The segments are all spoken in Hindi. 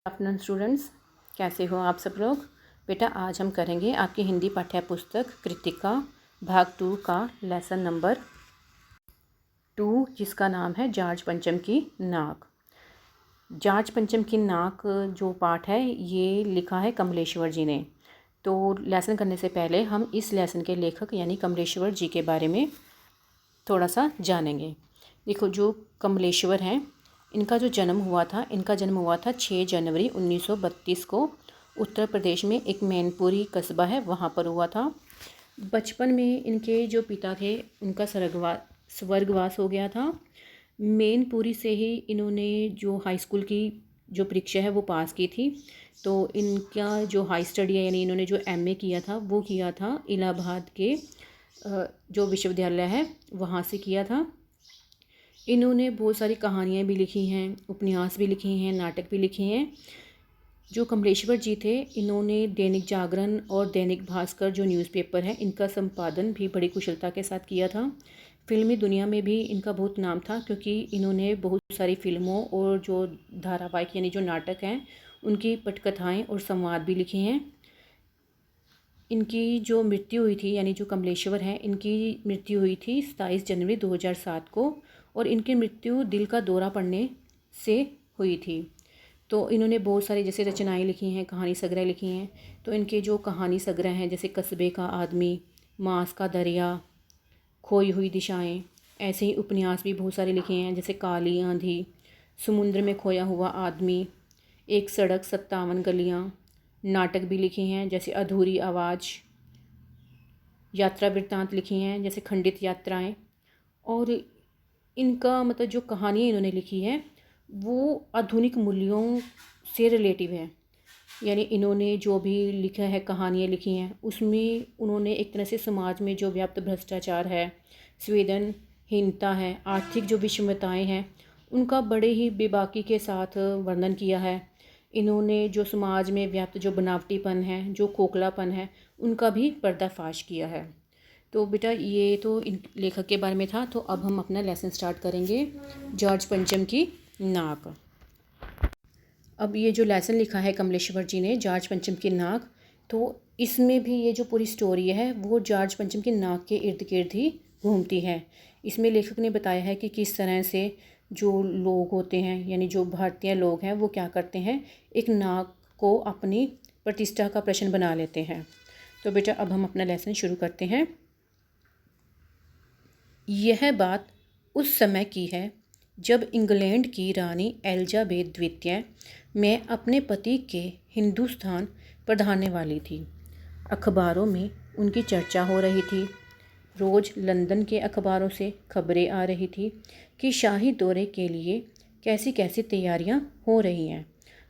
आफ्टरनून स्टूडेंट्स, कैसे हो आप सब लोग। बेटा आज हम करेंगे आपकी हिंदी पाठ्य पुस्तक कृतिका भाग 2 का लेसन नंबर 2, जिसका नाम है जार्ज पंचम की नाक। जार्ज पंचम की नाक जो पाठ है ये लिखा है कमलेश्वर जी ने। तो लेसन करने से पहले हम इस लेसन के लेखक यानी कमलेश्वर जी के बारे में थोड़ा सा जानेंगे। देखो, जो कमलेश्वर हैं इनका जो जन्म हुआ था, इनका जन्म हुआ था 6 जनवरी 1932 को उत्तर प्रदेश में एक मैनपुरी कस्बा है वहाँ पर हुआ था। बचपन में इनके जो पिता थे उनका स्वर्गवास हो गया था। मैनपुरी से ही इन्होंने जो हाई स्कूल की जो परीक्षा है वो पास की थी। तो इनका जो हाई स्टडी है यानी इन्होंने जो एमए किया था वो किया था इलाहाबाद के जो विश्वविद्यालय है वहाँ से किया था। इन्होंने बहुत सारी कहानियाँ भी लिखी हैं, उपन्यास भी लिखे हैं, नाटक भी लिखे हैं। जो कमलेश्वर जी थे इन्होंने दैनिक जागरण और दैनिक भास्कर जो न्यूज़पेपर है इनका संपादन भी बड़ी कुशलता के साथ किया था। फिल्मी दुनिया में भी इनका बहुत नाम था क्योंकि इन्होंने बहुत सारी फिल्मों और जो धारावाहिक यानी जो नाटक हैं उनकी पटकथाएँ और संवाद भी लिखे हैं। इनकी जो मृत्यु हुई थी यानी जो कमलेश्वर हैं इनकी मृत्यु हुई थी 27 जनवरी 2007 को और इनकी मृत्यु दिल का दौरा पड़ने से हुई थी। तो इन्होंने बहुत सारी जैसे रचनाएं लिखी हैं, कहानी संग्रह लिखी हैं। तो इनके जो कहानी संग्रह हैं जैसे कस्बे का आदमी, मांस का दरिया, खोई हुई दिशाएं, ऐसे ही उपन्यास भी बहुत सारे लिखे हैं जैसे काली आंधी, समुद्र में खोया हुआ आदमी, एक सड़क 57 गलियाँ। नाटक भी लिखे हैं जैसे अधूरी आवाज़, यात्रा वृत्तांत लिखी हैं जैसे खंडित यात्राएं। और इनका मतलब जो कहानियाँ इन्होंने लिखी है वो आधुनिक मूल्यों से रिलेटिव है। यानी इन्होंने जो भी लिखा है, कहानियाँ लिखी हैं उसमें उन्होंने एक तरह से समाज में जो व्याप्त भ्रष्टाचार है, संवेदनहीनता है, आर्थिक जो विषमताएं हैं उनका बड़े ही बेबाकी के साथ वर्णन किया है। इन्होंने जो समाज में व्याप्त जो बनावटीपन है, जो खोखलापन है, उनका भी पर्दाफाश किया है। तो बेटा ये तो इन लेखक के बारे में था। तो अब हम अपना लेसन स्टार्ट करेंगे जॉर्ज पंचम की नाक। अब ये जो लेसन लिखा है कमलेश्वर जी ने जॉर्ज पंचम की नाक, तो इसमें भी ये जो पूरी स्टोरी है वो जॉर्ज पंचम की नाक के इर्द गिर्द ही घूमती है। इसमें लेखक ने बताया है कि किस तरह से जो लोग होते हैं यानी जो भारतीय लोग हैं वो क्या करते हैं, एक नाक को अपनी प्रतिष्ठा का प्रश्न बना लेते हैं। तो बेटा अब हम अपना लेसन शुरू करते हैं। यह बात उस समय की है जब इंग्लैंड की रानी एलिजाबेथ द्वितीय में अपने पति के हिंदुस्तान पधारने वाली थी। अखबारों में उनकी चर्चा हो रही थी। रोज़ लंदन के अखबारों से खबरें आ रही थी कि शाही दौरे के लिए कैसी कैसी तैयारियां हो रही हैं।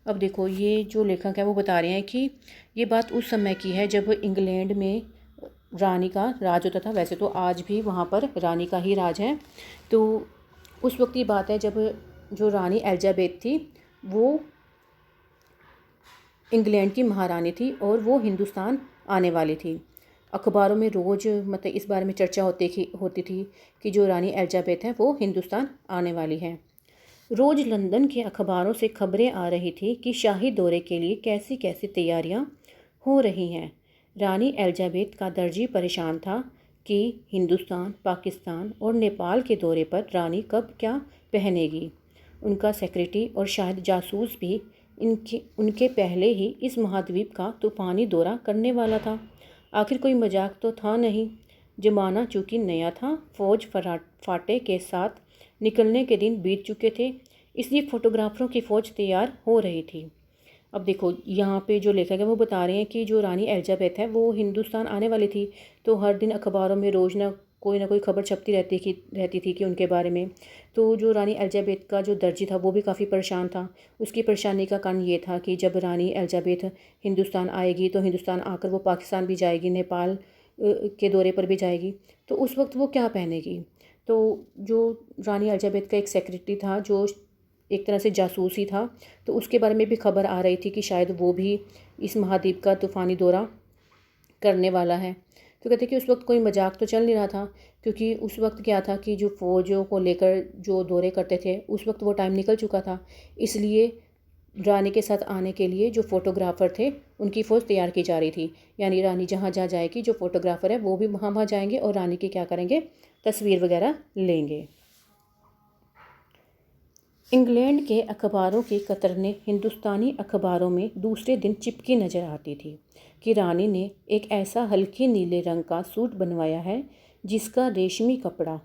अब देखो, ये जो लेखक है वो बता रहे हैं कि ये बात उस समय की है जब इंग्लैंड में रानी का राज होता था। वैसे तो आज भी वहाँ पर रानी का ही राज है। तो उस वक्त की बात है जब जो रानी एलिजाबेथ थी वो इंग्लैंड की महारानी थी और वो हिंदुस्तान आने वाली थी। अखबारों में रोज़ मतलब इस बारे में चर्चा होती थी कि जो रानी एलिजाबेथ है वो हिंदुस्तान आने वाली है। रोज़ लंदन के अखबारों से खबरें आ रही थी कि शाही दौरे के लिए कैसी कैसी तैयारियां हो रही हैं। रानी एलिजाबेथ का दर्जी परेशान था कि हिंदुस्तान, पाकिस्तान और नेपाल के दौरे पर रानी कब क्या पहनेगी। उनका सेक्रेटरी और शायद जासूस भी उनके पहले ही इस महाद्वीप का तूफ़ानी दौरा करने वाला था। आखिर कोई मजाक तो था नहीं। जमाना चूँकि नया था, फ़ौज फाटे के साथ निकलने के दिन बीत चुके थे, इसलिए फ़ोटोग्राफ़रों की फ़ौज तैयार हो रही थी। अब देखो, यहाँ पे जो लेखक है वो बता रहे हैं कि जो रानी एलिजाबेथ है वो हिंदुस्तान आने वाली थी। तो हर दिन अखबारों में रोज़ ना कोई खबर छपती रहती थी कि उनके बारे में। तो जो रानी एलिजाबेथ का जो दर्जी था वो भी काफ़ी परेशान था। उसकी परेशानी का कारण ये था कि जब रानी एलिजाबेथ हिंदुस्तान आएगी तो हिंदुस्तान आकर वो पाकिस्तान भी जाएगी, नेपाल के दौरे पर भी जाएगी। तो उस वक्त वो क्या पहनेगी। तो जो रानी एलिजाबेथ का एक सेक्रेटरी था जो एक तरह से जासूस ही था, तो उसके बारे में भी खबर आ रही थी कि शायद वो भी इस महाद्वीप का तूफ़ानी दौरा करने वाला है। तो कहते कि उस वक्त कोई मजाक तो चल नहीं रहा था, क्योंकि उस वक्त क्या था कि जो फ़ौजों को लेकर जो दौरे करते थे उस वक्त वो टाइम निकल चुका था। इसलिए रानी के साथ आने के लिए जो फ़ोटोग्राफ़र थे उनकी फ़ौज तैयार की जा रही थी। यानी रानी जहाँ जहाँ जाएगी जो फ़ोटोग्राफ़र है वो भी वहाँ वहाँ जाएंगे और रानी की क्या करेंगे, तस्वीर वगैरह लेंगे। इंग्लैंड के अखबारों की कतरने हिंदुस्तानी अखबारों में दूसरे दिन चिपकी नज़र आती थी कि रानी ने एक ऐसा हल्के नीले रंग का सूट बनवाया है जिसका रेशमी कपड़ा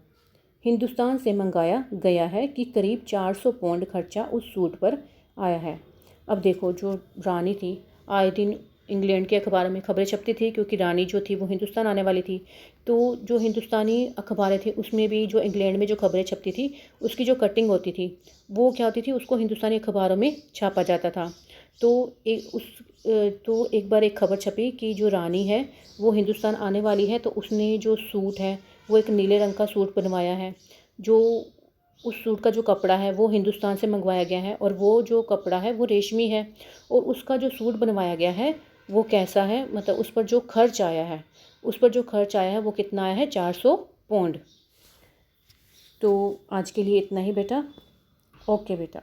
हिंदुस्तान से मंगाया गया है कि करीब 400 पौंड खर्चा उस सूट पर आया है। अब देखो, जो रानी थी, आए दिन इंग्लैंड के अखबार में खबरें छपती थी क्योंकि रानी जो थी वो हिंदुस्तान आने वाली थी। तो जो हिंदुस्तानी अखबारें थी उसमें भी जो इंग्लैंड में जो खबरें छपती थी उसकी जो कटिंग होती थी वो क्या होती थी, उसको हिंदुस्तानी अखबारों में छापा जाता था। तो एक बार एक खबर छपी कि जो रानी है वो हिंदुस्तान आने वाली है, तो उसने जो सूट है वो एक नीले रंग का सूट बनवाया है। जो उस सूट का जो कपड़ा है वो हिंदुस्तान से मंगवाया गया है और वो जो कपड़ा है वो रेशमी है। और उसका जो सूट बनवाया गया है वो कैसा है, मतलब उस पर जो खर्च आया है वो कितना आया है, 400 पौंड। तो आज के लिए इतना ही बेटा। ओके बेटा।